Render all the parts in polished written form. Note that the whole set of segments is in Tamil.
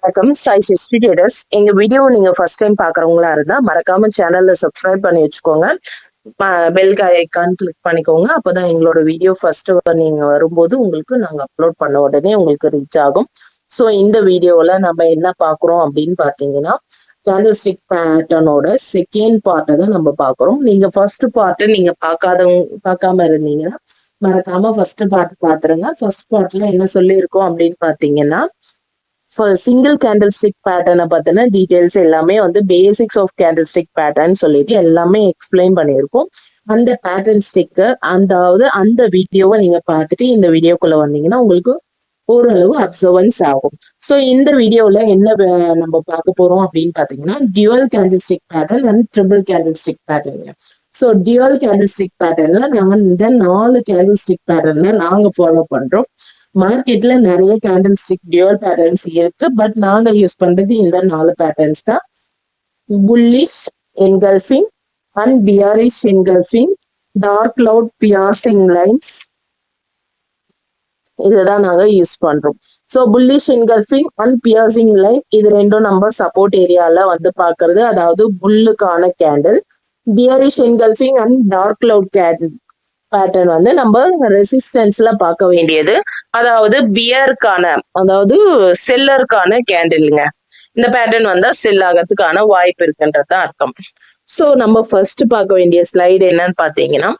வணக்கம். Sai history traders. எங்க வீடியோ நீங்க ஃபர்ஸ்ட் டைம் பாக்குறவங்களா இருந்தா மறக்காம சேனல்ல சப்ஸ்கிரைப் பண்ணி வச்சுக்கோங்க. பெல் ஐக்கான் கிளிக் பண்ணிக்கோங்க. அப்பதான் எங்களோட வீடியோ ஃபர்ஸ்ட் நீங்க வரும்போது உங்களுக்கு நாங்க அப்லோட் பண்ண உடனே உங்களுக்கு ரீச் ஆகும். ஸோ இந்த வீடியோல நம்ம என்ன பாக்குறோம் அப்படின்னு பாத்தீங்கன்னா, கேண்டில்ஸ்டிக் பேட்டர்னோட செகண்ட் பார்ட்டை தான் நம்ம பாக்குறோம். நீங்க ஃபர்ஸ்ட் பார்ட் நீங்க பார்க்காம இருந்தீங்கன்னா மறக்காம ஃபர்ஸ்ட் பார்ட் பாத்துருங்க. ஃபர்ஸ்ட் பார்ட்ல என்ன சொல்லி இருக்கோம் அப்படின்னு பாத்தீங்கன்னா, சிங்கிள் கேண்டில்ஸ்டிக் பேட்டர்னை பத்தின டீடைல்ஸ் எல்லாமே வந்து பேசிக்ஸ் ஆஃப் கேண்டில்ஸ்டிக் பேட்டர்ன் சொல்லிட்டு எல்லாமே எக்ஸ்பிளைன் பண்ணியிருக்கோம். அந்த பேட்டர்ன் ஸ்டிக்கு அந்த வீடியோவை நீங்க பார்த்துட்டு இந்த வீடியோக்குள்ள வந்தீங்கன்னா உங்களுக்கு ஓரளவு அப்சர்வன்ஸ் ஆகும். ஸோ இந்த வீடியோல என்ன நம்ம பார்க்க போறோம் அப்படின்னு பாத்தீங்கன்னா, dual candlestick pattern and triple candlestick pattern. So dual candlestick பேட்டர்ன்ல நாங்க இந்த 4 கேண்டில்ஸ்டிக் பேட்டர்ன் நாங்க ஃபாலோ பண்றோம். மார்க்கெட்ல நிறைய கேண்டில்ஸ்டிக் டியூவல் பேட்டர்ன்ஸ் இருக்கு. பட் நாங்க யூஸ் பண்றது இந்த 4 பேட்டர்ன்ஸ் தான். Bullish engulfing and bearish engulfing, dark cloud piercing lines, இதுதான் நாங்க யூஸ் பண்றோம். So bullish engulfing and piercing line இது ரெண்டும் நம்ம சப்போர்ட் ஏரியால வந்து பாக்குறது, அதாவது புல்லுக்கான candle. Bearish engulfing and dark cloud pattern வந்து நம்ம ரெசிஸ்டன்ஸ்ல பார்க்க வேண்டியது, அதாவது பியருக்கான அதாவது செல்லருக்கான கேண்டிலுங்க. இந்த பேட்டர்ன் வந்தா செல் ஆகிறதுக்கான வாய்ப்பு இருக்குன்றது அர்த்தம். ஸோ நம்ம ஃபர்ஸ்ட் பார்க்க வேண்டிய ஸ்லைடு என்னன்னு பாத்தீங்கன்னா,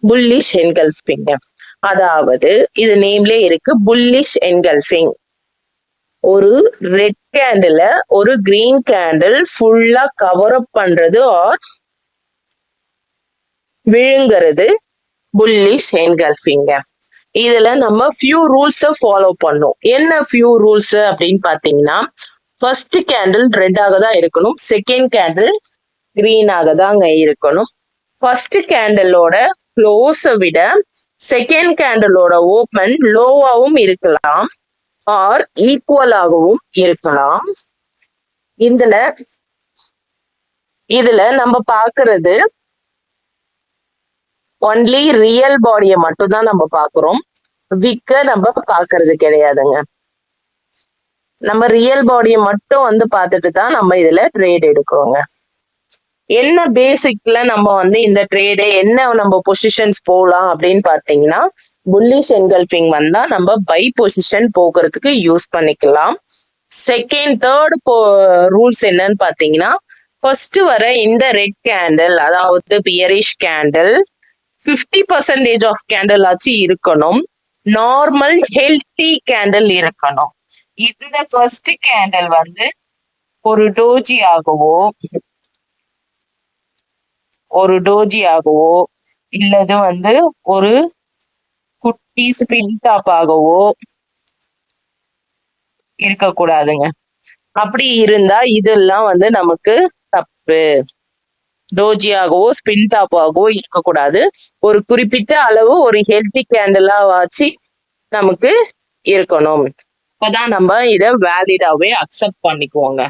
புல்லிஷ் என்கல்ஃபிங். அதாவது இது நேம்லே இருக்கு, புல்லிஷ் என்கல்ஃபிங். ஒரு ரெட் கேண்டில ஒரு கிரீன் கேண்டில் ஃபுல்லா கவர் அப் பண்றது ஆர் விழுங்குறது புல்லிஷ் என்கல்ஃபிங்க. இதுல நம்ம ஃபியூ ரூல்ஸ் ஃபாலோ பண்ணோம். என்ன ஃபியூ ரூல்ஸ் அப்படின்னு பாத்தீங்கன்னா, ஃபர்ஸ்ட் கேண்டில் ரெட்டாக தான் இருக்கணும், செகண்ட் கேண்டில் கிரீனாக தாங்க இருக்கணும். ஃபர்ஸ்ட் கேண்டிலோட க்ளோஸை விட செகண்ட் கேண்டிலோட ஓப்பன் லோவாகவும் இருக்கலாம் ஆர் ஈக்குவலாகவும் இருக்கலாம். இதுல நம்ம பாக்குறது ஒன்லி ரியல் பாடியை மட்டும் தான் நம்ம பாக்குறோம், விக்க நம்ம பாக்குறது கிடையாதுங்க. நம்ம ரியல் பாடியை மட்டும் வந்து பார்த்துட்டு தான் நம்ம இதுல ட்ரேட் எடுக்கிறோங்க. என்ன பேசிக்ல நம்ம வந்து இந்த ட்ரேடு என்ன நம்ம பொசிஷன்ஸ் போகலாம் அப்படின்னு பாத்தீங்கன்னா, புல்லிஷ் என்கல்ஃபிங் வந்தா நம்ம பை பொசிஷன் போகிறதுக்கு யூஸ் பண்ணிக்கலாம். தேர்ட் ரூல்ஸ் என்னன்னு பாத்தீங்கன்னா, ஃபர்ஸ்ட் வர இந்த ரெட் கேண்டில் அதாவது பியரிஷ் கேண்டில் 50% ஆஃப் கேண்டில் ஆச்சு இருக்கணும், நார்மல் ஹெல்த்தி கேண்டில் இருக்கணும். இந்த ஃபர்ஸ்ட் கேண்டில் வந்து ஒரு டோஜி ஆகவோ இல்லது வந்து ஒரு குட்டி ஸ்பின் டாப் ஆகவோ இருக்கக்கூடாதுங்க. அப்படி இருந்தா இதெல்லாம் வந்து நமக்கு தப்பு. டோஜியாகவோ ஸ்பின் டாப் ஆகவோ இருக்கக்கூடாது. ஒரு குறிப்பிட்ட அளவு ஒரு ஹெல்த்தி கேண்டிலா வச்சு நமக்கு இருக்கணும். அப்பதான் நம்ம இத வேலிடாவே அக்செப்ட் பண்ணிக்குவோங்க.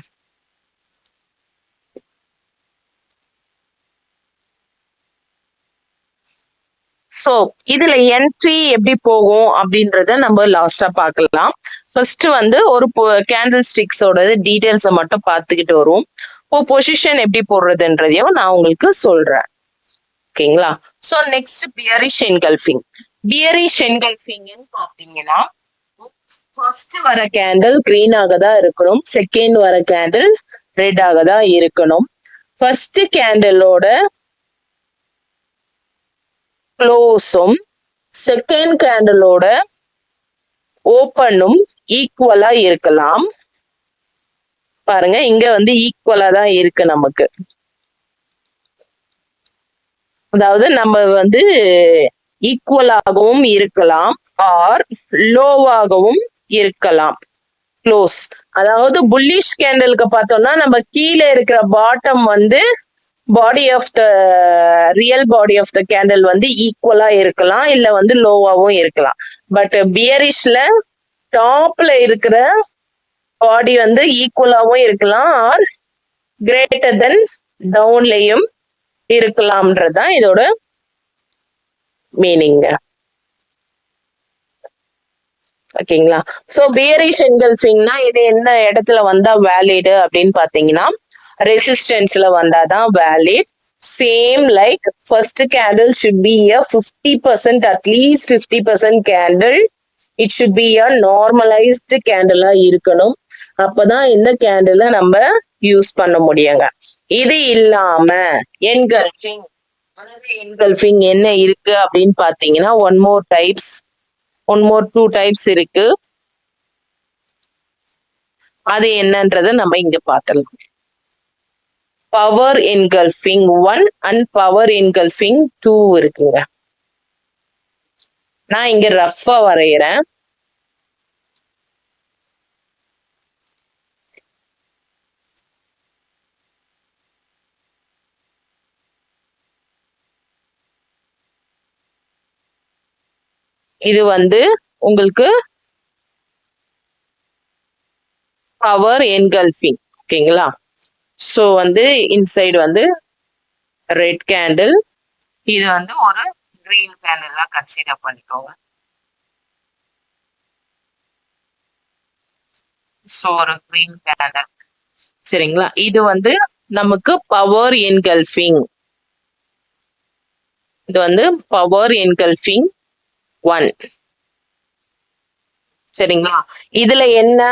சோ இதுல என்ட்ரி எப்படி போகும் அப்படின்றத நம்ம லாஸ்டா பார்க்கலாம். ஃபர்ஸ்ட் வந்து ஒரு கேண்டில் ஸ்டிக்ஸோட டீடைல்ஸை மட்டும் பார்த்துக்கிட்டு வருவோம். பொசிஷன் எப்படி போடுறதுன்றதையும் நான் உங்களுக்கு சொல்றேன். ஓகேங்களா? So next bearish engulfing. Bearish engulfing பாத்தீங்கன்னா, ஃபர்ஸ்ட் வர கேண்டில் கிரீனாக தான் இருக்கணும், செகண்ட் வர கேண்டில் ரெட்டாக தான் இருக்கணும். ஃபர்ஸ்ட் கேண்டிலோட க்ளோஸும் செகண்ட் கேண்டிலோட ஓப்பனும் ஈக்குவலா இருக்கலாம். பாருங்க, இங்க வந்து ஈக்குவலா தான் இருக்கு நமக்கு. அதாவது நம்ம வந்து ஈக்குவலாகவும் இருக்கலாம் ஆர் லோவாகவும் இருக்கலாம். க்ளோஸ் அதாவது புல்லிஷ் கேண்டிலுக்கு பார்த்தோம்னா நம்ம கீழே இருக்கிற பாட்டம் வந்து body of the real body of the candle வந்து ஈக்குவலா இருக்கலாம், இல்ல வந்து லோவாவும் இருக்கலாம். பட் பியரிஷ்ல டாப்ல இருக்கிற பாடி வந்து ஈக்குவலாவும் இருக்கலாம் ஆர் கிரேட்டர் தென் டவுன்லயும் இருக்கலாம்ன்றதுதான் இதோட மீனிங். ஓகேங்களா. சோ பியரிஷ் என்கல்ஃபிங்னா இது எந்த இடத்துல வந்தா வேலிட் அப்படின்னு பாத்தீங்கன்னா ரெசிஸ்டன்ஸ்ல வந்தாதான் valid. Same like first candle should be a 50%, at least 50% candle. It should be a normalised candela இருக்கணும். அப்பதான் இந்த கேண்டில நம்ம யூஸ் பண்ண முடியுங்க. இது இல்லாம என்கல்ஃபிங், அதாவது என்கல்ஃபிங் என்ன இருக்கு அப்படின்னு பாத்தீங்கன்னா ஒன் மோர் டூ டைப்ஸ் இருக்கு. அது என்னன்றத நம்ம இங்க பாத்திரலாம். Power engulfing 1 and power engulfing 2 இருக்குங்க. நான் இங்க ரஃபா வரைகிறேன். இது வந்து உங்களுக்கு பவர் என்கல்ஃபிங். ஓகேங்களா. சோ வந்து இன்சைடு வந்து ரெட் கேண்டில், இது வந்து ஒரு கிரீன் கேண்டிலா கன்சிடர் பண்ணிக்கோங்க. சோ ஒரு கிரீன் கேண்டில், சரிங்களா. இது வந்து நமக்கு பவர் என்கல்ஃபிங். இது வந்து பவர் என்கல்ஃபிங் 1, சரிங்களா. இதுல என்ன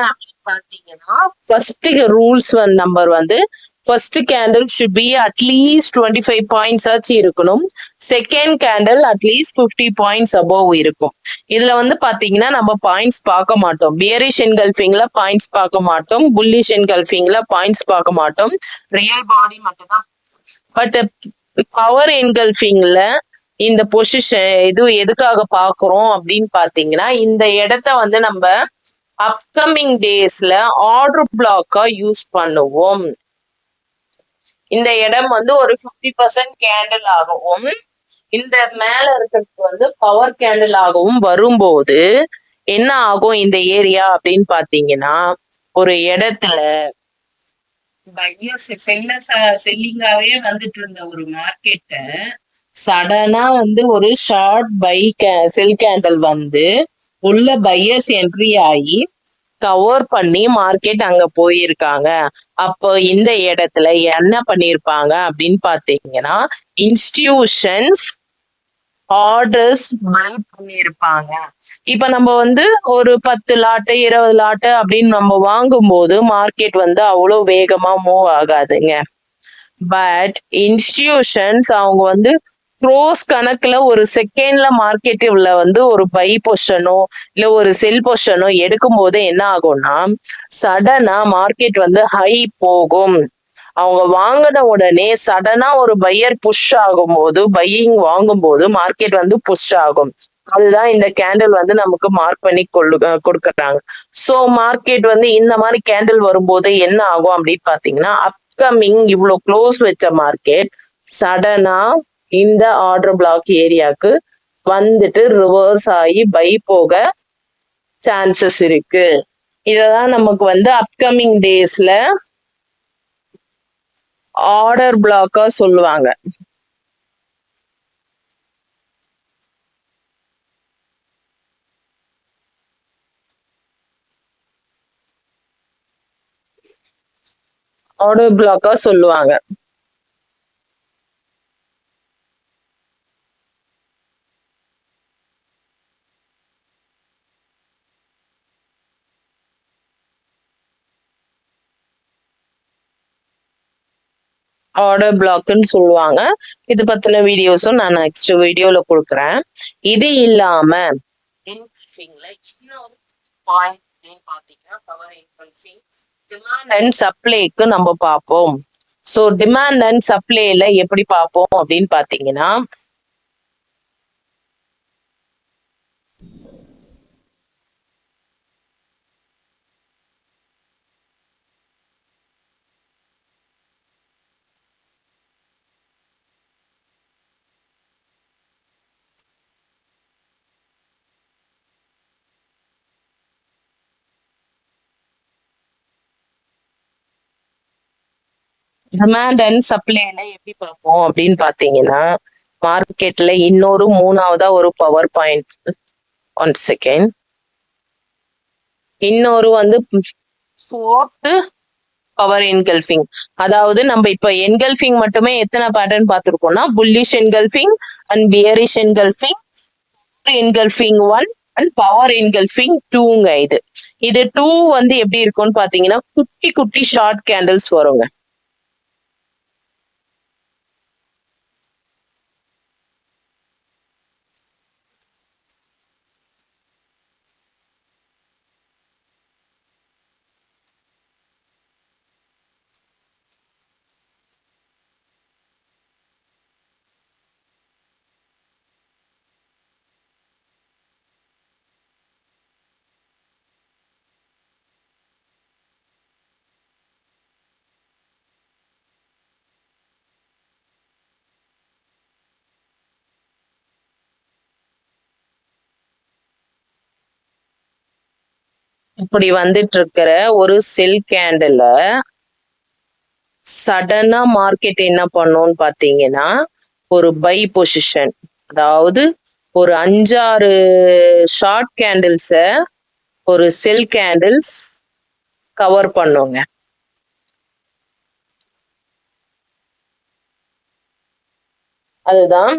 பாத்தீங்கன்னா ஃபர்ஸ்ட் ரூல்ஸ் நம்பர் வந்து first candle should be at least 25 points ஆச்சு இருக்கணும். Second candle at least 50 points above இருக்கும். இதுல வந்து பாத்தீங்கன்னா நம்ம பாயிண்ட்ஸ் பார்க்க மாட்டோம். பியரிஷ் என்கல்ஃபிங்ல பாயிண்ட்ஸ் பார்க்க மாட்டோம். புல்லிஷ் என்கல்ஃபிங்ல பாயிண்ட்ஸ் பார்க்க மாட்டோம். ரியல் பாடி மட்டும் தான். பட் பவர் என்கல்ஃபிங்ல இந்த பொசிஷன் இது எதுக்காக பாக்குறோம் அப்படின்னு பாத்தீங்கன்னா இந்த இடத்த வந்து நம்ம அப்கமிங் டேஸ்ல ஆர்டர் பிளாக்கா யூஸ் பண்ணுவோம். இந்த இடம் வந்து ஒரு 50% கேண்டில் ஆகவும் இந்த மேல இருக்கிறதுக்கு வந்து பவர் கேண்டில் ஆகவும் வரும்போது என்ன ஆகும் இந்த ஏரியா அப்படின்னு பாத்தீங்கன்னா ஒரு இடத்துல செல்லிங்காவே வந்துட்டு இருந்த ஒரு மார்க்கெட்டை சடனா வந்து ஒரு ஷார்ட் பை செல் கேண்டில் வந்து உள்ள பையர்ஸ் என்ட்ரி ஆகி கவர் பண்ணி மார்க்கெட் அங்க போயிருக்காங்க. அப்போ இந்த இடத்துல என்ன பண்ணிருப்பாங்க அப்படின்னு பாத்தீங்கன்னா இன்ஸ்டிடியூஷன்ஸ் ஆர்டர்ஸ் பை பண்ணிருப்பாங்க. இப்ப நம்ம வந்து ஒரு 10 லாட்டு 20 லாட்டு அப்படின்னு நம்ம வாங்கும் போது மார்க்கெட் வந்து அவ்வளவு வேகமா மூவ் ஆகாதுங்க. பட் இன்ஸ்டிடியூஷன்ஸ் அவங்க வந்து க்ரோஸ் கணக்குல ஒரு செகண்ட்ல மார்க்கெட்ல வந்து ஒரு பை பொசிஷனோ இல்ல ஒரு செல் பொசிஷனோ எடுக்கும் போது என்ன ஆகும்னா சடனா மார்க்கெட் வந்து ஹை போகும். அவங்க வாங்கின உடனே சடனா ஒரு பையர் புஷ் ஆகும் போது பையிங் வாங்கும் போது மார்க்கெட் வந்து புஷ் ஆகும். அதுதான் இந்த கேண்டில் வந்து நமக்கு மார்க் பண்ணி கொடுக்கறாங்க. சோ மார்க்கெட் வந்து இந்த மாதிரி கேண்டில் வரும்போது என்ன ஆகும் அப்படின்னு பாத்தீங்கன்னா அப்கமிங் இவ்வளவு க்ளோஸ் வச்ச மார்க்கெட் சடனா இந்த ஆர்டர் பிளாக் ஏரியாக்கு வந்துட்டு ரிவர்ஸ் ஆகி பை போக சான்சஸ் இருக்கு. இததான் நமக்கு வந்து அப்கமிங் டேஸ்ல ஆர்டர் பிளாக்கா சொல்லுவாங்க. ஆர்டர் பிளாக்கா சொல்லுவாங்க. ஆர்டர் பிளாக்னு சொல்லுவாங்க. இது பத்தின வீடியோஸும் நான் நெக்ஸ்ட் வீடியோல கொடுக்குறேன். இது இல்லாம இன்னொரு பாயிண்ட் பாத்தீங்கன்னா பவர் இன்ஃப்ளூயன்சிங் டிமாண்ட் அண்ட் சப்ளைக்கு நம்ம பார்ப்போம். சோ டிமாண்ட் அண்ட் சப்ளைல எப்படி பார்ப்போம் அப்படின்னு பாத்தீங்கன்னா டிமாண்ட் அண்ட் சப்ளைல எப்படி பார்ப்போம் அப்படின்னு பாத்தீங்கன்னா மார்க்கெட்ல இன்னொரு மூணாவதா ஒரு பவர் பாயிண்ட். 1 செகண்ட். இன்னொரு வந்து ஃபோர்த்து பவர் என்கல்ஃபிங். அதாவது நம்ம இப்ப என்கல்ஃபிங் மட்டுமே எத்தனை பேட்டர்ன் பார்த்திருக்கோம்னா bullish engulfing and bearish engulfing, engulfing 1 and power engulfing 2ங்க. இது 2 வந்து எப்படி இருக்கும்னு பாத்தீங்கன்னா குட்டி குட்டி ஷார்ட் கேண்டில்ஸ் வருங்க. இப்படி வந்துட்டு இருக்கிற ஒரு செல் கேண்டில் சடனா மார்க்கெட் என்ன பண்ணும்னு பாத்தீங்கன்னா ஒரு பை பொசிஷன், அதாவது ஒரு 5-6 ஷார்ட் கேண்டில்ஸ ஒரு செல் கேண்டில்ஸ் கவர் பண்ணுங்க. அதுதான்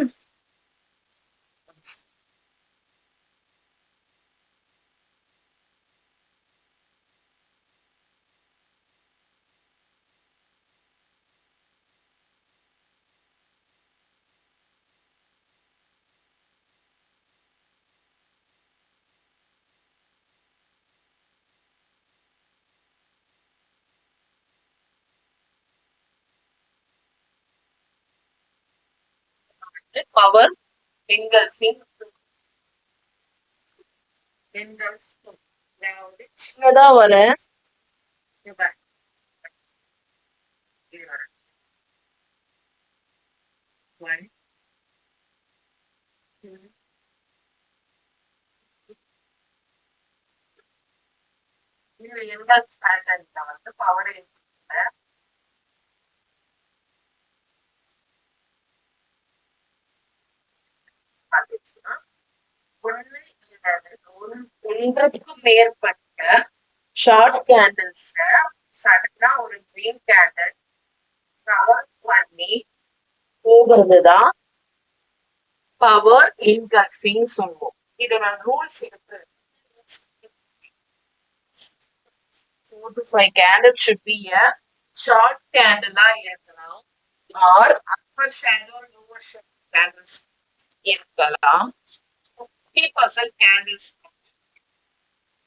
பவர் என்கல்ஃபிங். அதாவது சின்னதா வர இந்த என்கல்ஃப் பேட்டர்ன்ல வந்து பவர் பாத்தீங்கன்னா ஒண்ணு இல்லது ஒன்றுக்கும் மேற்பட்ட ஷார்ட் கேண்டில்ஸ் சடனா ஒரு கிரீன் கேண்டில் கவர் பண்ணி போகிறதுதான் பவர் என்கல்ஃபிங் சொல்லுவோம். இதோட ரூல்ஸ் இருக்கு. 4 to 5 candles should be a short candle இருக்கலாம், or upper shadow lower shadow candles இருக்கலாம். 50% candles.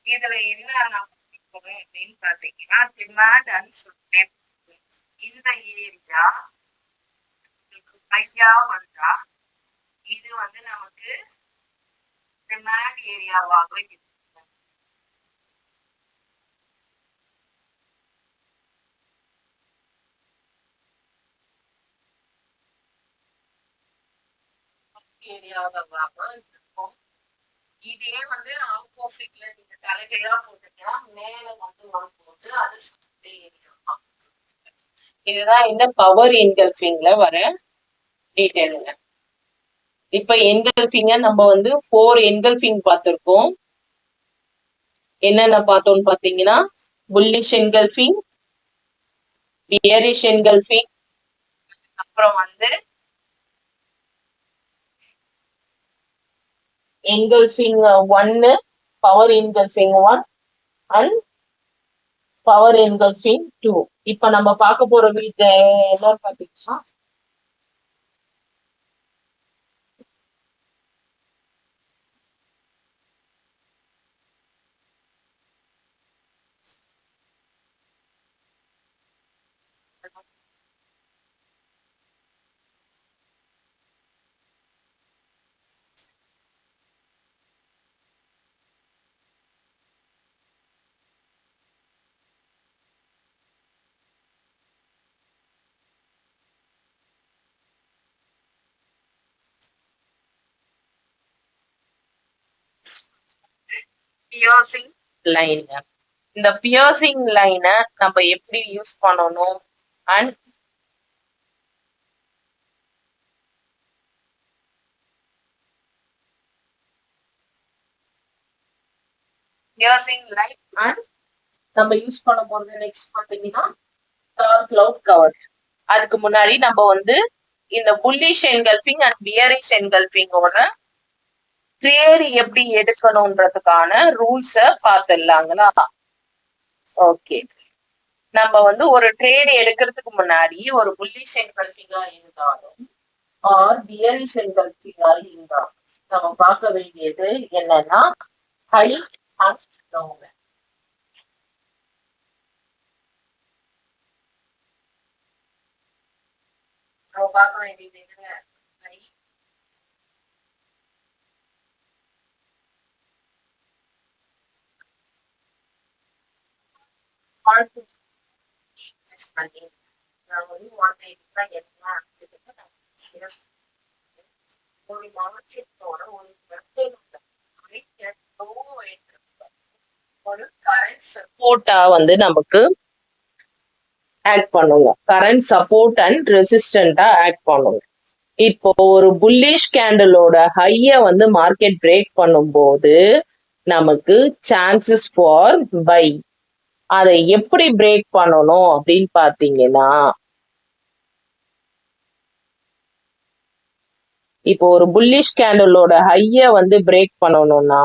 இதுல என்ன அப்படின்னு பாத்தீங்கன்னா டிமாண்ட் அண்ட் சப்ளை. இந்த ஏரியா ஐயா வந்தா இது வந்து நமக்கு டிமாண்ட் ஏரியாவாக இருக்கு. ஏரியாவாக இருக்கும். இதே வந்து ஆப்போசிட்ல நீங்க தலைகீழா போட்டுட்டா மேல வந்து வரும்போது அது ஏரியாவா. இதுதான் இந்த பவர் என்கல்ஃபிங்ல வர டீடைலுங்க. இப்ப என்கல்ஃபிங்க நம்ம வந்து 4 என்கல்ஃபிங் பார்த்திருக்கோம். என்னென்ன பார்த்தோம்னு பாத்தீங்கன்னா புல்லிஷ் என்கல்ஃபிங், பியரிஷ் என்கல்ஃபிங், அப்புறம் வந்து engulfing 1, power engulfing 1 and power engulfing 2. இப்ப நம்ம பார்க்க போற வீட்டு என்ன பாத்தீங்கன்னா பியர்சிங் லைன். இந்த பியர்சிங் லைனை நம்ம எப்படி யூஸ் பண்ணணும் அண்ட் piercing light and நம்ம யூஸ் பண்ண போறது நெக்ஸ்ட் பாத்தீங்கன்னா cloud cover. அதுக்கு முன்னாடி நம்ம வந்து இந்த bullish engulfing and bearish engulfing ஓட ட்ரேட் எப்படி எடுக்கணும்ன்றதுக்கான ரூல்ஸ பாத்துடலாங்களா? ஓகே, நம்ம வந்து ஒரு ட்ரேட் எடுக்கிறதுக்கு முன்னாடி ஒரு bullish engulfing-ஆ இருந்தாலும் ஆர் bearish engulfing-ஆ இருந்தாலும் நம்ம பார்க்க வேண்டியது என்னன்னா ஹை அண்ட் லோ. நம்ம பார்க்க வேண்டியது என்னங்க? ஹை பண்ணி நான் வந்து வார்த்தைன்னா என்ன ஒரு மார்க்கெட்டோட ஒரு ஒரு கரண்ட் சப்போர்ட்டா வந்து நமக்கு ஆக்ட் பண்ணுங்க. கரண்ட் சப்போர்ட் அண்ட் ரெசிஸ்டண்டா ஆக்ட் பண்ணுங்க. இப்போ ஒரு புல்லிஷ் கேண்டலோட ஹைய வந்து மார்க்கெட் பிரேக் பண்ணும்போது நமக்கு சான்சஸ் ஃபார் பை. அதை எப்படி பிரேக் பண்ணணும் அப்படின்னு பாத்தீங்கன்னா, இப்போ ஒரு புல்லிஷ் கேண்டலோட ஹைய வந்து பிரேக் பண்ணணும்னா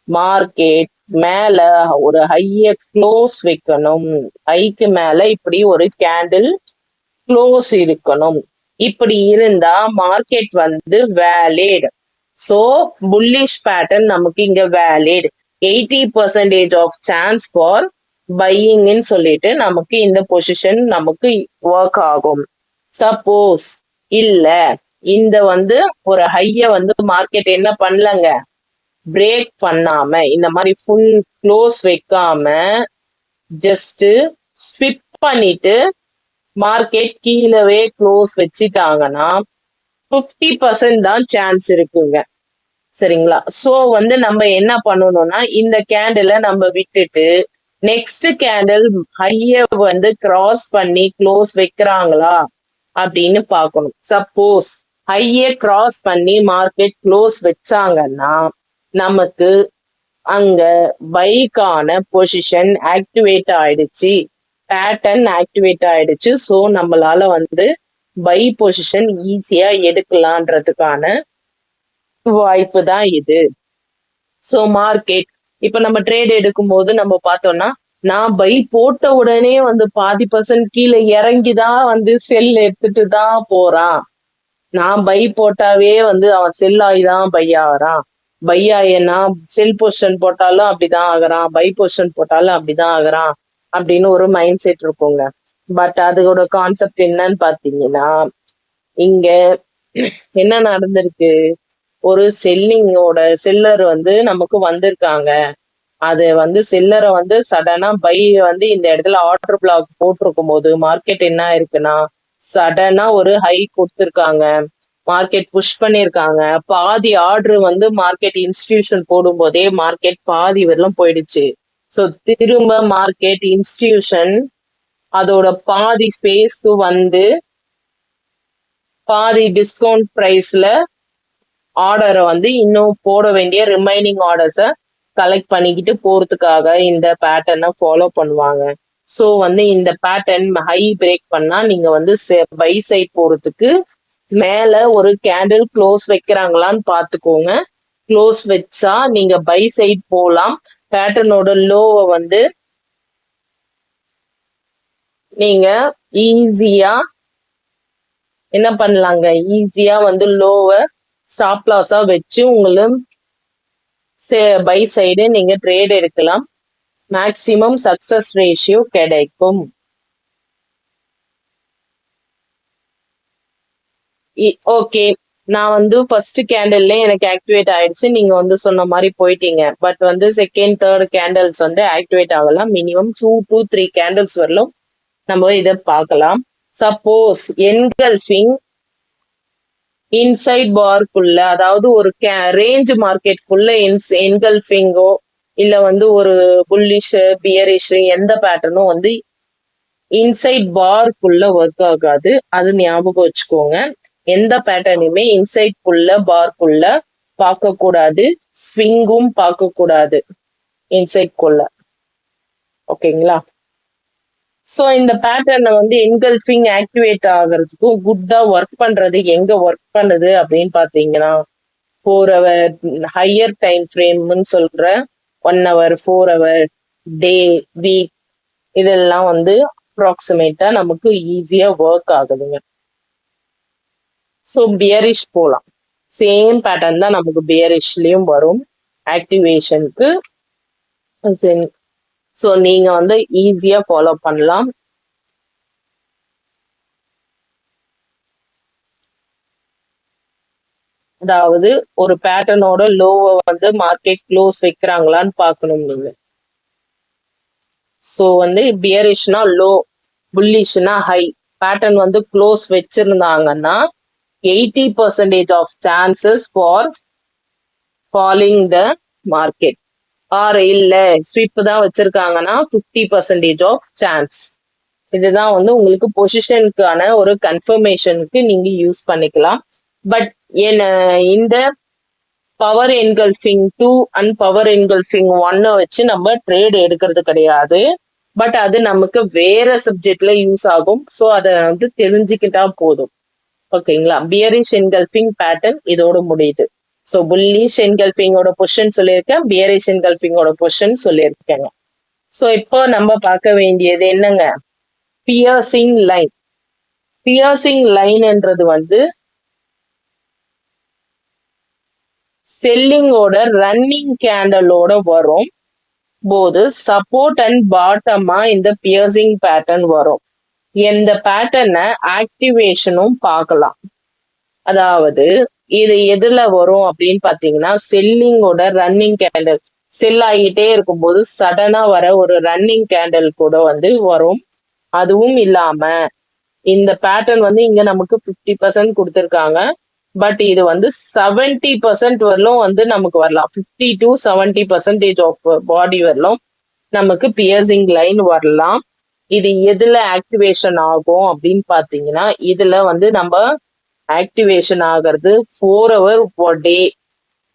மார்க்கெட் மேல ஒரு ஹைய க்ளோஸ் வைக்கணும். ஹைக்கு மேல இப்படி ஒரு கேண்டில் க்ளோஸ் இருக்கணும். இப்படி இருந்தா மார்க்கெட் வந்து வேலிட். சோ புல்லிஷ் பேட்டர்ன் நமக்கு இங்க வேலிட். 80% ஆஃப் சான்ஸ் ஃபார் பையிங்னு சொல்லிட்டு நமக்கு இந்த பொசிஷன் நமக்கு ஒர்க் ஆகும். சப்போஸ் இல்ல இந்த வந்து ஒரு ஹைய வந்து மார்க்கெட் என்ன பண்ணலங்க, பிரேக் பண்ணாம இந்த மாதிரி ஃபுல் க்ளோஸ் வைக்காம ஜஸ்ட் ஸ்விப் பண்ணிட்டு மார்க்கெட் கீழவே க்ளோஸ் வச்சுட்டாங்கன்னா 50% தான் சான்ஸ் இருக்குங்க. சரிங்களா? சோ வந்து நம்ம என்ன பண்ணணும்னா இந்த கேண்டில நம்ம விட்டுட்டு நெக்ஸ்ட் கேண்டில் ஹைய வந்து கிராஸ் பண்ணி க்ளோஸ் வைக்கிறாங்களா அப்படின்னு பார்க்கணும். சப்போஸ் ஹைய கிராஸ் பண்ணி மார்க்கெட் க்ளோஸ் வச்சாங்கன்னா நமக்கு அங்க பைக்கான பொசிஷன் ஆக்டிவேட் ஆயிடுச்சு, பேட்டர்ன் ஆக்டிவேட் ஆயிடுச்சு. ஸோ நம்மளால வந்து பை பொசிஷன் ஈஸியா எடுக்கலான்றதுக்கான வாய்ப்பு தான் இது. ஸோ மார்க்கெட் இப்ப நம்ம ட்ரேட் எடுக்கும் போது நம்ம பார்த்தோம்னா நான் பை போட்ட உடனே வந்து பாதி % கீழே இறங்கிதான் வந்து செல் எடுத்துட்டு தான் போறான். நான் பை போட்டாவே வந்து அவன் செல் ஆகிதான் பை ஆகிறான். பை ஆயினா செல் பொசிஷன் போட்டாலும் அப்படிதான் ஆகுறான், பை பொசிஷன் போட்டாலும் அப்படிதான் ஆகுறான் அப்படின்னு ஒரு மைண்ட் செட் இருக்குங்க. பட் அதோட கான்செப்ட் என்னன்னு பாத்தீங்கன்னா, இங்க என்ன நடந்திருக்கு, ஒரு செல்லர் வந்து நமக்கு வந்திருக்காங்க. அது வந்து செல்லரை வந்து சடனா பை வந்து இந்த இடத்துல ஆர்டர் பிளாக் போட்டிருக்கும் போது மார்க்கெட் என்ன இருக்குன்னா சடனா ஒரு ஹை கொடுத்துருக்காங்க, மார்க்கெட் புஷ் பண்ணிருக்காங்க. பாதி ஆர்டர் வந்து மார்க்கெட் இன்ஸ்டிடியூஷன் போடும் போதே மார்க்கெட் பாதி வரலாம் போயிடுச்சு. ஸோ திரும்ப மார்க்கெட் இன்ஸ்டிடியூஷன் அதோட பாதி ஸ்பேஸ்க்கு வந்து பாதி டிஸ்கவுண்ட் பிரைஸ்ல ஆர்டரை வந்து இன்னும் போட வேண்டிய ரிமைனிங் ஆர்டர்ஸை கலெக்ட் பண்ணிக்கிட்டு போறதுக்காக இந்த பேட்டர்னை ஃபாலோ பண்ணுவாங்க. ஸோ வந்து இந்த பேட்டர்ன் ஹை பிரேக் பண்ணா நீங்க வந்து பை சைட் போறதுக்கு மேல ஒரு கேண்டில் க்ளோஸ் வைக்கிறாங்களான்னு பாத்துக்கோங்க. க்ளோஸ் வச்சா நீங்க பை சைட் போலாம். பேட்டர்னோட லோவை வந்து நீங்க ஈஸியா என்ன பண்ணலாங்க, ஈஸியா வந்து லோவை ஸ்டாப் லாஸா வச்சு உங்களுக்கு பை சைடு நீங்க ட்ரேட் எடுக்கலாம். மேக்சிமம் சக்சஸ் ரேஷியோ கிடைக்கும். ஓகே, நான் வந்து ஃபர்ஸ்ட் கேண்டில்ல எனக்கு ஆக்டிவேட் ஆயிடுச்சு, நீங்க வந்து சொன்ன மாதிரி போயிட்டீங்க. பட் வந்து செகண்ட் தேர்ட் கேண்டில்ஸ் வந்து ஆக்டிவேட் ஆகலாம். மினிமம் 2 to 3 கேண்டில்ஸ் வரலும் நம்ம இதை பார்க்கலாம். சப்போஸ் என்கல்ஃபிங் இன்சைட் பார்க்குள்ள, அதாவது ஒரு ரேஞ்ச் மார்க்கெட்குள்ள என்கல்ஃபிங்கோ இல்ல வந்து ஒரு புல்லிஷ் பியரிஷ் எந்த பேட்டர்னும் வந்து இன்சைட் பார்க்குள்ள ஒர்க் ஆகாது. அது ஞாபகம் வச்சுக்கோங்க. எந்த பேட்டர்னுமே இன்சைட் குள்ள பார்க்குள்ள பார்க்க கூடாது, ஸ்விங்கும் பார்க்க கூடாது. இன்சைட் கொள்ள. ஓகேங்களா? ஸோ இந்த பேட்டர்னை வந்து என்கல்ஃபிங் ஆக்டிவேட் ஆகிறதுக்கும் குட்டா ஒர்க் பண்றது எங்க ஒர்க் பண்ணுது அப்படின்னு பாத்தீங்கன்னா 4 hour ஹையர் டைம் ஃப்ரேம்னு சொல்ற 1 hour 4 hour டே வீக் இதெல்லாம் வந்து அப்ராக்சிமேட்டா நமக்கு ஈஸியா ஒர்க் ஆகுதுங்க. ஸோ பியரிஷ் போலாம். சேம் பேட்டர்ன் தான் நமக்கு பியரிஷ்லயும் வரும் ஆக்டிவேஷனுக்கு. ஸோ நீங்க வந்து ஈஸியா ஃபாலோ பண்ணலாம். அதாவது ஒரு பேட்டர்னோட லோவை வந்து மார்க்கெட் க்ளோஸ் வைக்கிறாங்களான்னு பார்க்கணும் நீங்க. ஸோ வந்து பியரிஷ்னா லோ, புல்லிஷ்னா ஹை. பேட்டர்ன் வந்து க்ளோஸ் வச்சிருந்தாங்கன்னா 80% of chances for falling the market. Or இல்ல ஸ்வீப் தான் வச்சிருக்காங்கன்னா 50% ஆஃப் சான்ஸ். இதுதான் வந்து உங்களுக்கு பொசிஷனுக்கான ஒரு கன்ஃபர்மேஷனுக்கு நீங்க யூஸ் பண்ணிக்கலாம். பட் இந்த power engulfing 2 and power engulfing 1 வச்சு நம்ம ட்ரேட் எடுக்கிறது கிடையாது. பட் அது நமக்கு வேற சப்ஜெக்ட்ல யூஸ் ஆகும். ஸோ அதை வந்து தெரிஞ்சுக்கிட்டா போதும். ஓகேங்களா? பியரிஷ் என்கல்ஃபிங் பேட்டர்ன் இதோட முடியுது. ஸோ புல்லிஷ் என்கல்ஃபிங்கோட பொசிஷன் சொல்லியிருக்கேன், பியரிஷ் என்கல்ஃபிங்கோட பொசிஷன் சொல்லியிருக்கேங்க. ஸோ இப்போ நம்ம பார்க்க வேண்டியது என்னங்க? Piercing line. பியர்சிங் லைன்ன்றது வந்து செல்லிங்கோட ரன்னிங் கேண்டலோட வரும் போது சப்போர்ட் அண்ட் பாட்டமா இந்த பியர்சிங் பேட்டர்ன் வரும். இந்த பேட்டர்னை ஆக்டிவேஷனும் பார்க்கலாம். அதாவது இது எதுல வரும் அப்படின்னு பாத்தீங்கன்னா செல்லிங்கோட ரன்னிங் கேண்டல் செல் ஆகிட்டே இருக்கும்போது சடனா வர ஒரு ரன்னிங் கேண்டல் கூட வந்து வரும். அதுவும் இல்லாம இந்த பேட்டர்ன் வந்து இங்க நமக்கு 50% கொடுத்துருக்காங்க. பட் இது வந்து 70% வரலும் வந்து நமக்கு வரலாம். 50 to 70% ஆஃப் பாடி வரலும் நமக்கு பியர்சிங் லைன் வரலாம். இது எதுல ஆக்டிவேஷன் ஆகும் அப்படின்னு பாத்தீங்கன்னா இதுல வந்து நம்ம ஆக்டிவேஷன் ஆகிறது 4 hour per day.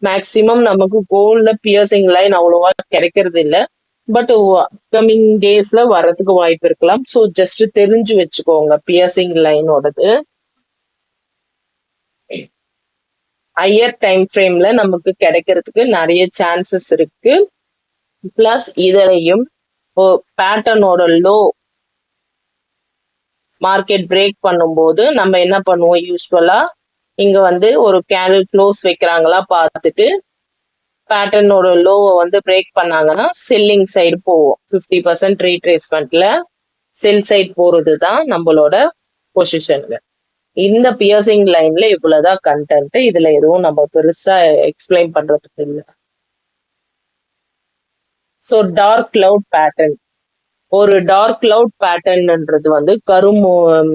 மேக்சிமம் நமக்கு கோல்ட்ல பியர்சிங் லைன் அவ்வளவா கிடைக்கிறது இல்லை. பட் அப்கமிங் டேஸ்ல வர்றதுக்கு வாய்ப்பு இருக்கலாம். ஸோ ஜஸ்ட் தெரிஞ்சு வச்சுக்கோங்க பியர்சிங் லைனோடது. ஹையர் டைம் ஃப்ரேம்ல நமக்கு கிடைக்கிறதுக்கு நிறைய சான்சஸ் இருக்கு. பிளஸ் இதுலயும் பேட்டர்னோட லோ மார்க்கெட் பிரேக் பண்ணும்போது நம்ம என்ன பண்ணுவோம், யூஸ்வலா இங்க வந்து ஒரு கேண்டில் க்ளோஸ் வைக்கிறாங்களா பார்த்துட்டு பேட்டர்னோட லோவை வந்து பிரேக் பண்ணாங்கன்னா செல்லிங் சைடு போவோம். 50% ரீட்ரேஸ்மெண்ட்ல செல் சைடு போறது தான் நம்மளோட பொசிஷனுங்க. இந்த பியர்சிங் லைன்ல இவ்வளவுதான் கண்டென்ட். இதுல எதுவும் நம்ம பெருசா எக்ஸ்பிளைன் பண்றதுக்கு இல்லை. So dark cloud pattern. ஒரு டார்க் கிளவுட் பேட்டர்ன்ன்றது வந்து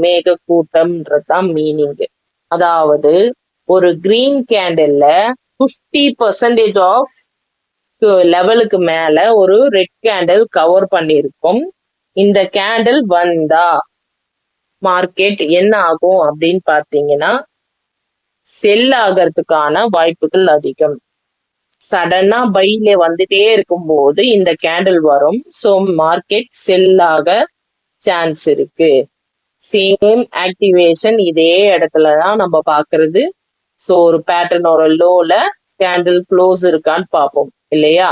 மேக கூட்டம்ன்றது தான் மீனிங். அதாவது ஒரு கிரீன் கேண்டில்ல 50% ஆஃப் லெவலுக்கு மேல ஒரு ரெட் கேண்டில் கவர் பண்ணியிருக்கும். இந்த கேண்டில் வந்தா மார்க்கெட் என்ன ஆகும் அப்படின்னு பார்த்தீங்கன்னா செல் ஆகிறதுக்கான வாய்ப்புகள் அதிகம். சடனா பைல வந்துட்டே இருக்கும்போது இந்த கேண்டில் வரும். ஸோ மார்க்கெட் செல் ஆக சான்ஸ் இருக்கு. சேம் ஆக்டிவேஷன் இதே இடத்துலதான் நம்ம பாக்குறது. ஸோ ஒரு பேட்டர்னோட லோல கேண்டில் க்ளோஸ் இருக்கான்னு பார்ப்போம் இல்லையா?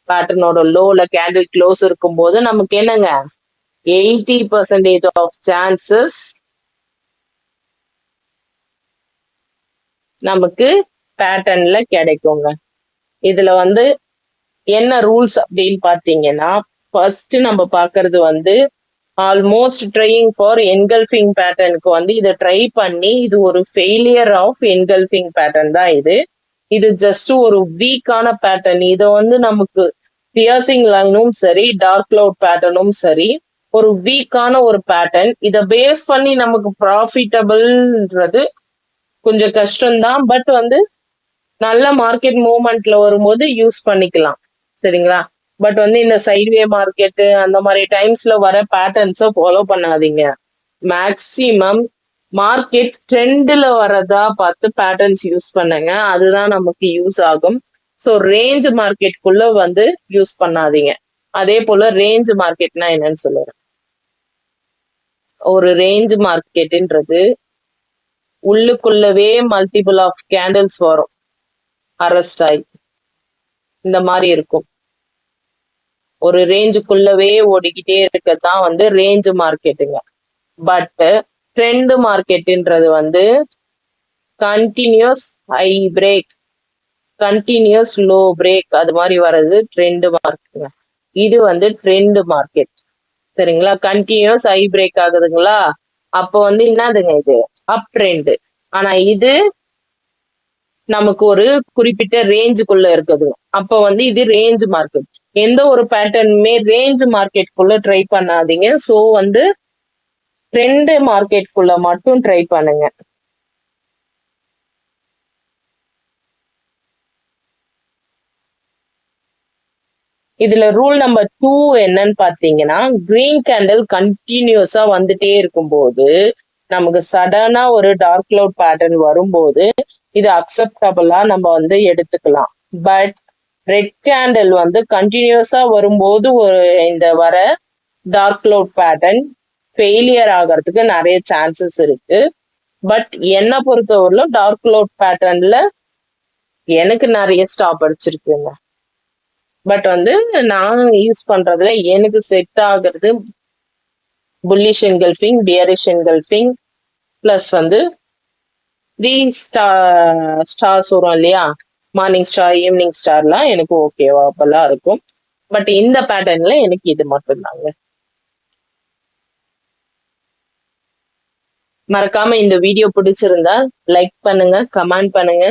பேட்டர்னோட லோல கேண்டில் க்ளோஸ் இருக்கும்போது நமக்கு என்னங்க 80% ஆஃப் சான்சஸ் நமக்கு பேட்டர்ன்ல கிடைக்குங்க. இதுல வந்து என்ன ரூல்ஸ் அப்படின்னு பாத்தீங்கன்னா ஃபர்ஸ்ட் நம்ம பாக்குறது வந்து ஆல்மோஸ்ட் ட்ரையிங் ஃபார் என்கல்ஃபிங் பேட்டர்னுக்கு வந்து இதை ட்ரை பண்ணி இது ஒரு ஃபெயிலியர் ஆஃப் என்கல்ஃபிங் பேட்டர்ன் தான் இது. இது ஜஸ்ட் ஒரு வீக்கான பேட்டர்ன். இதை வந்து நமக்கு பியர்சிங் லைனும் சரி டார்க் கிளவுட் பேட்டர்னும் சரி ஒரு வீக்கான ஒரு பேட்டர்ன். இதை பேஸ் பண்ணி நமக்கு ப்ராஃபிட்டபிள்ன்றது கொஞ்சம் கஷ்டம்தான். பட் வந்து நல்ல மார்க்கெட் மூவ்மெண்ட்ல வரும்போது யூஸ் பண்ணிக்கலாம். சரிங்களா? பட் வந்து இந்த சைட்வே மார்க்கெட்டு அந்த மாதிரி டைம்ஸ்ல வர பேட்டர்ன்ஸை ஃபாலோ பண்ணாதீங்க. மேக்சிமம் மார்க்கெட் ட்ரெண்ட்ல வரதா பார்த்து பேட்டர்ன்ஸ் யூஸ் பண்ணுங்க. அதுதான் நமக்கு யூஸ் ஆகும். ஸோ ரேஞ்ச் மார்க்கெட்குள்ள வந்து யூஸ் பண்ணாதீங்க. அதே போல ரேஞ்ச் மார்க்கெட்னா என்னன்னு சொல்லுறேன். ஒரு ரேஞ்ச் மார்க்கெட்ன்றது உள்ளுக்குள்ளவே மல்டிபிள் ஆஃப் கேண்டில்ஸ் வரும், அரெஸ்ட் ஆகி இந்த மாதிரி இருக்கும். ஒரு ரேஞ்சுக்குள்ளவே ஓடிக்கிட்டே இருக்கதான் வந்து ரேஞ்ச் மார்க்கெட்டுங்க. பட் ட்ரெண்ட் மார்க்கெட்ன்றது வந்து continuous high break, continuous low break, அது மாதிரி வர்றது ட்ரெண்ட் மார்க்கெட்டுங்க. இது வந்து ட்ரெண்ட் மார்க்கெட். சரிங்களா? கண்டினியூஸ் ஹை பிரேக் ஆகுதுங்களா, அப்போ வந்து என்னதுங்க இது? Up trend. ஆனா இது நமக்கு ஒரு குறிப்பிட்ட ரேஞ்சுக்குள்ள இருக்குது, அப்போ வந்து இது ரேஞ்ச் மார்க்கெட். எந்த ஒரு பேட்டர்னுமே ரேஞ்ச் மார்க்கெட்குள்ள ட்ரை பண்ணாதீங்க. ஸோ வந்து ட்ரெண்ட் மார்க்கெட்குள்ள மட்டும் ட்ரை பண்ணுங்க. இதுல ரூல் நம்பர் 2 என்னன்னு பாத்தீங்கன்னா, கிரீன் கேண்டில் கண்டினியூஸா வந்துட்டே இருக்கும்போது நமக்கு சடனா ஒரு டார்க் கிளவுட் பேட்டர்ன் வரும்போது இது அக்செப்டபிளா நம்ம வந்து எடுத்துக்கலாம். பட் ரெட் கேண்டில் வந்து கண்டினியூஸா வரும்போது இந்த வர டார்க் கிளவுட் பேட்டர்ன் ஃபெயிலியர் ஆகிறதுக்கு நிறைய சான்சஸ் இருக்கு. பட் என்னை பொறுத்தவரையிலும் டார்க் கிளவுட் பேட்டர்ன்ல எனக்கு நிறைய ஸ்டாப் அடிச்சிருக்குங்க. பட் வந்து நான் யூஸ் பண்றதுல எனக்கு செட் ஆகுறது bullish engulfing, bearish engulfing, plus வந்து 3 ஸ்டார்ஸ் வரும் இல்லையா, மார்னிங் ஸ்டார், ஈவினிங் ஸ்டார்லாம் எனக்கு ஓகேவா அப்பெல்லாம் இருக்கும். பட் இந்த பேட்டர்ன்ல எனக்கு இது மட்டும்தாங்க. மறக்காம இந்த வீடியோ பிடிச்சிருந்தா லைக் பண்ணுங்க, கமெண்ட் பண்ணுங்க,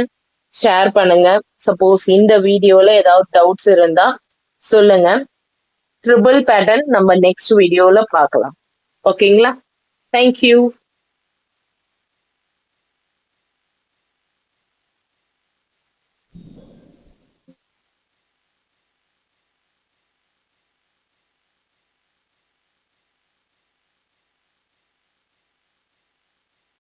ஷேர் பண்ணுங்க. சப்போஸ் இந்த வீடியோல ஏதாவது டவுட்ஸ் இருந்தா சொல்லுங்க. ட்ரிபிள் பேட்டர்ன் நம்ம நெக்ஸ்ட் வீடியோல பார்க்கலாம். ஓகேங்களா? தேங்க்யூ.